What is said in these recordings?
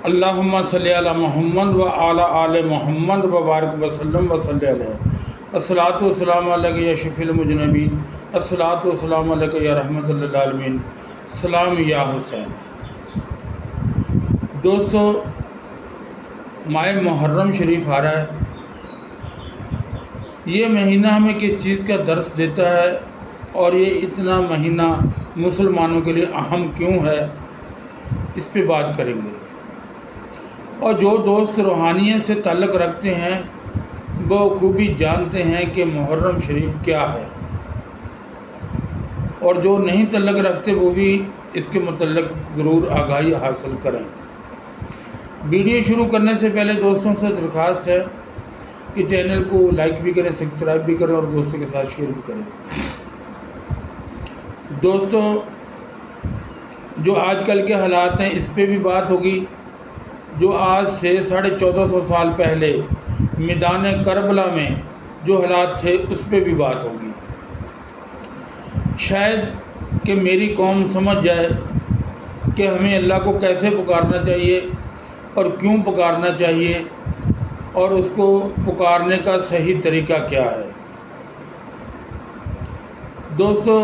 اللہم صلی علی محمد و علی آل محمد و بارک وسلم و صلی علیہ الصلاۃ والسلام علیک یا شفیع المذنبین الصلاۃ والسلام علیک یا رحمت للعالمین سلام یا حسین۔ دوستو، ماہ محرم شریف آ رہا ہے۔ یہ مہینہ ہمیں کس چیز کا درس دیتا ہے اور یہ اتنا مہینہ مسلمانوں کے لیے اہم کیوں ہے، اس پہ بات کریں گے۔ اور جو دوست روحانیت سے تعلق رکھتے ہیں وہ خوبی جانتے ہیں کہ محرم شریف کیا ہے، اور جو نہیں تعلق رکھتے وہ بھی اس کے متعلق ضرور آگاہی حاصل کریں۔ ویڈیو شروع کرنے سے پہلے دوستوں سے درخواست ہے کہ چینل کو لائک بھی کریں، سبسکرائب بھی کریں اور دوستوں کے ساتھ شیئر بھی کریں۔ دوستو، جو آج کل کے حالات ہیں اس پہ بھی بات ہوگی۔ جو آج سے 1450 سال پہلے میدان کربلا میں جو حالات تھے اس پہ بھی بات ہوگی، شاید کہ میری قوم سمجھ جائے کہ ہمیں اللہ کو کیسے پکارنا چاہیے اور کیوں پکارنا چاہیے، اور اس کو پکارنے کا صحیح طریقہ کیا ہے۔ دوستو،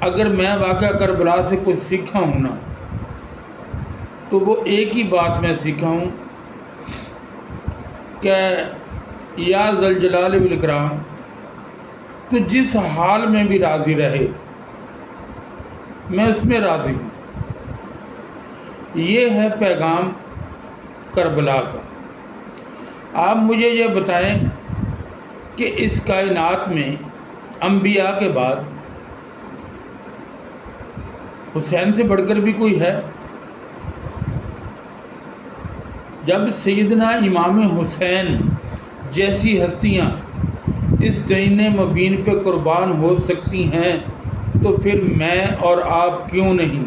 اگر میں واقعہ کربلا سے کچھ سیکھا ہوں نا، تو وہ ایک ہی بات میں سیکھا ہوں کہ یا ذوالجلال والاکرام، تو جس حال میں بھی راضی رہے میں اس میں راضی ہوں۔ یہ ہے پیغام کربلا کا۔ آپ مجھے یہ بتائیں کہ اس کائنات میں انبیاء کے بعد حسین سے بڑھ کر بھی کوئی ہے؟ جب سیدنا امام حسین جیسی ہستیاں اس دین مبین پہ قربان ہو سکتی ہیں تو پھر میں اور آپ کیوں نہیں؟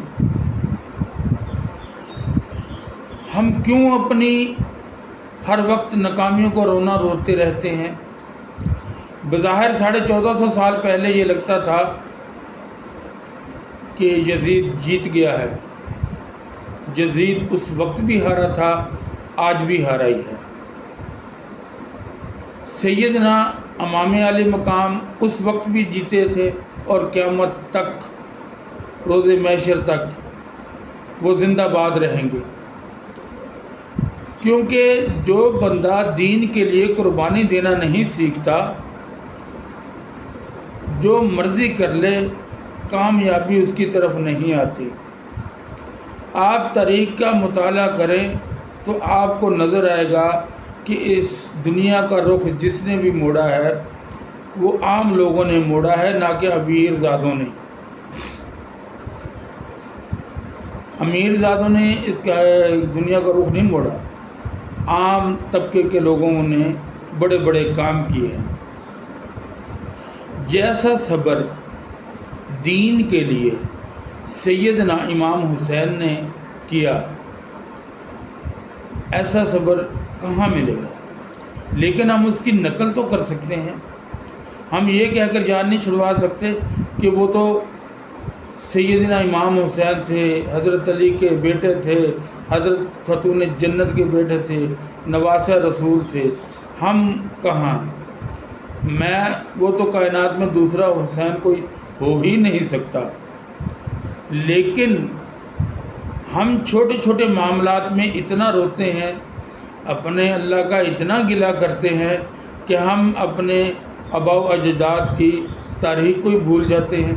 ہم کیوں اپنی ہر وقت ناکامیوں کو رونا روتے رہتے ہیں؟ بظاہر 1450 سال پہلے یہ لگتا تھا کہ یزید جیت گیا ہے۔ یزید اس وقت بھی ہارا تھا، آج بھی ہارا ہی ہے۔ سیدنا امام علی مقام اس وقت بھی جیتے تھے اور قیامت تک، روز محشر تک وہ زندہ باد رہیں گے، کیونکہ جو بندہ دین کے لیے قربانی دینا نہیں سیکھتا، جو مرضی کر لے کامیابی اس کی طرف نہیں آتی۔ آپ تاریخ کا مطالعہ کریں تو آپ کو نظر آئے گا کہ اس دنیا کا رخ جس نے بھی موڑا ہے وہ عام لوگوں نے موڑا ہے، نہ کہ امیر زادوں نے۔ امیر زادوں نے اس دنیا کا رخ نہیں موڑا، عام طبقے کے لوگوں نے بڑے بڑے کام کیے ہیں۔ جیسا صبر دین کے لیے سیدنا امام حسین نے کیا، ایسا صبر کہاں ملے گا؟ لیکن ہم اس کی نقل تو کر سکتے ہیں۔ ہم یہ کہہ کر جان نہیں چھڑوا سکتے کہ وہ تو سیدنا امام حسین تھے، حضرت علی کے بیٹے تھے، حضرت خاتون جنت کے بیٹے تھے، نواسہ رسول تھے۔ ہم کہاں؟ وہ تو کائنات میں دوسرا حسین کوئی ہو ہی نہیں سکتا۔ لیکن ہم چھوٹے چھوٹے معاملات میں اتنا روتے ہیں، اپنے اللہ کا اتنا گلہ کرتے ہیں کہ ہم اپنے آباء و اجداد کی تاریخ کو ہی بھول جاتے ہیں۔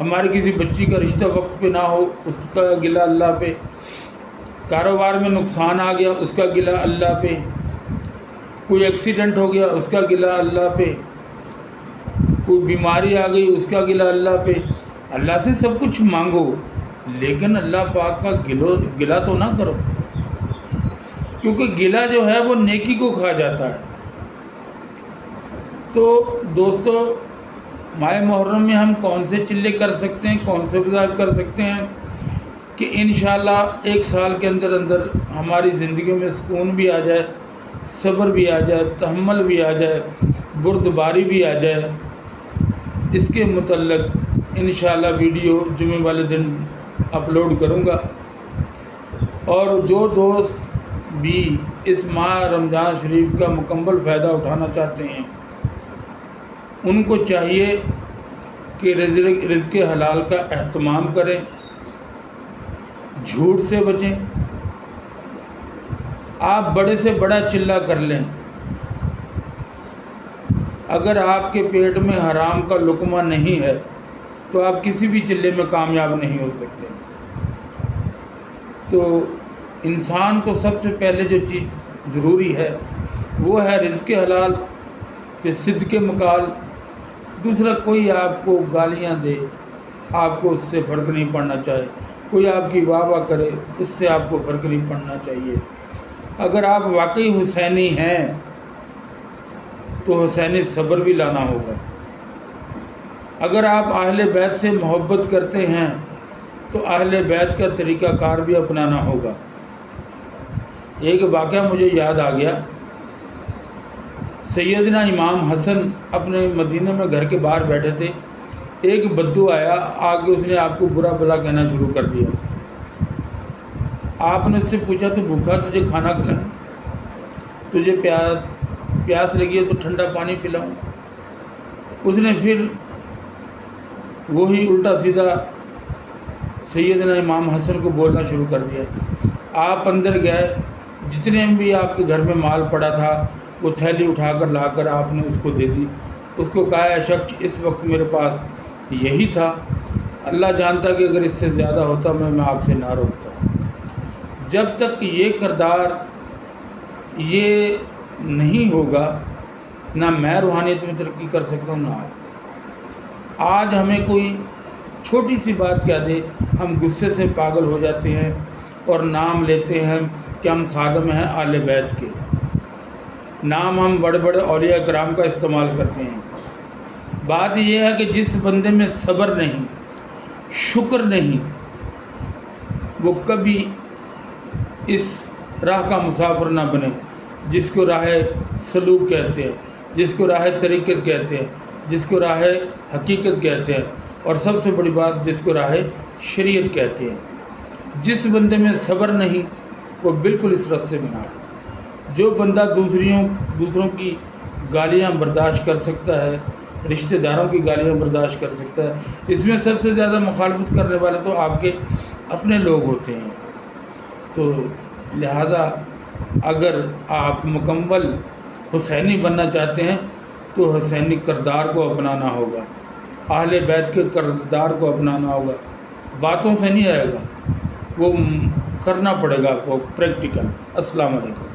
ہماری کسی بچی کا رشتہ وقت پہ نہ ہو، اس کا گلہ اللہ پہ، کاروبار میں نقصان آ گیا اس کا گلہ اللہ پہ، کوئی ایکسیڈنٹ ہو گیا اس کا گلہ اللہ پہ، کوئی بیماری آ گئی اس کا گلہ اللہ پہ۔ اللہ سے سب کچھ مانگو لیکن اللہ پاک کا گلہ تو نہ کرو، کیونکہ گلہ جو ہے وہ نیکی کو کھا جاتا ہے۔ تو دوستو، ماہ محرم میں ہم کون سے چلے کر سکتے ہیں، کون سے وظائف کر سکتے ہیں کہ انشاءاللہ ایک سال کے اندر اندر ہماری زندگیوں میں سکون بھی آ جائے، صبر بھی آ جائے، تحمل بھی آ جائے، بردباری بھی آ جائے۔ اس کے متعلق انشاءاللہ ویڈیو جمعے والے دن اپلوڈ کروں گا، اور جو دوست بھی اس ماہ رمضان شریف کا مکمل فائدہ اٹھانا چاہتے ہیں ان کو چاہیے کہ رزق حلال کا اہتمام کریں، جھوٹ سے بچیں۔ آپ بڑے سے بڑا چلہ کر لیں، اگر آپ کے پیٹ میں حرام کا لقمہ نہیں ہے تو آپ کسی بھی چلے میں کامیاب نہیں ہو سکتے۔ تو انسان کو سب سے پہلے جو چیز ضروری ہے وہ ہے رزق حلال، پھر صدق مقال۔ دوسرا، کوئی آپ کو گالیاں دے، آپ کو اس سے فرق نہیں پڑنا چاہیے، کوئی آپ کی واہ واہ کرے، اس سے آپ کو فرق نہیں پڑنا چاہیے۔ اگر آپ واقعی حسینی ہیں تو حسینی صبر بھی لانا ہوگا۔ اگر آپ اہل بیت سے محبت کرتے ہیں تو اہل بیت کا طریقہ کار بھی اپنانا ہوگا۔ ایک واقعہ مجھے یاد آ گیا، سیدنا امام حسن اپنے مدینہ میں گھر کے باہر بیٹھے تھے، ایک بدو آیا، آگے اس نے آپ کو برا بھلا کہنا شروع کر دیا۔ آپ نے اس سے پوچھا تو بھوکا، تجھے کھانا کھلائیں؟ تجھے پیاس لگی ہے تو ٹھنڈا پانی پلاؤں؟ اس نے پھر وہی الٹا سیدھا سیدنا امام حسن کو بولنا شروع کر دیا۔ آپ اندر گئے، جتنے بھی آپ کے گھر میں مال پڑا تھا وہ تھیلی اٹھا کر لا کر آپ نے اس کو دے دی۔ اس کو کہا، اے شخص، اس وقت میرے پاس یہی تھا، اللہ جانتا کہ اگر اس سے زیادہ ہوتا میں آپ سے نہ روکتا۔ جب تک یہ کردار یہ نہیں ہوگا نہ میں روحانیت میں ترقی کر سکتا ہوں نہ آپ۔ آج ہمیں کوئی چھوٹی سی بات کہہ دے، ہم غصے سے پاگل ہو جاتے ہیں اور نام لیتے ہیں کہ ہم خادم ہیں آل بیت کے، نام ہم بڑے بڑے اولیاء کرام کا استعمال کرتے ہیں۔ بات یہ ہے کہ جس بندے میں صبر نہیں، شکر نہیں، وہ کبھی اس راہ کا مسافر نہ بنے جس کو راہ سلوک کہتے ہیں، جس کو راہ طریقت کہتے ہیں، جس کو راہ حقیقت کہتے ہیں، اور سب سے بڑی بات جس کو راہ شریعت کہتے ہیں۔ جس بندے میں صبر نہیں وہ بالکل اس راستے میں نہ ہے۔ جو بندہ دوسروں کی گالیاں برداشت کر سکتا ہے، رشتہ داروں کی گالیاں برداشت کر سکتا ہے، اس میں سب سے زیادہ مخالفت کرنے والے تو آپ کے اپنے لوگ ہوتے ہیں۔ تو لہذا اگر آپ مکمل حسینی بننا چاہتے ہیں تو حسینی کردار کو اپنانا ہوگا، اہل بیت کے کردار کو اپنانا ہوگا۔ باتوں سے نہیں آئے گا، وہ کرنا پڑے گا آپ کو پریکٹیکل۔ السلام علیکم۔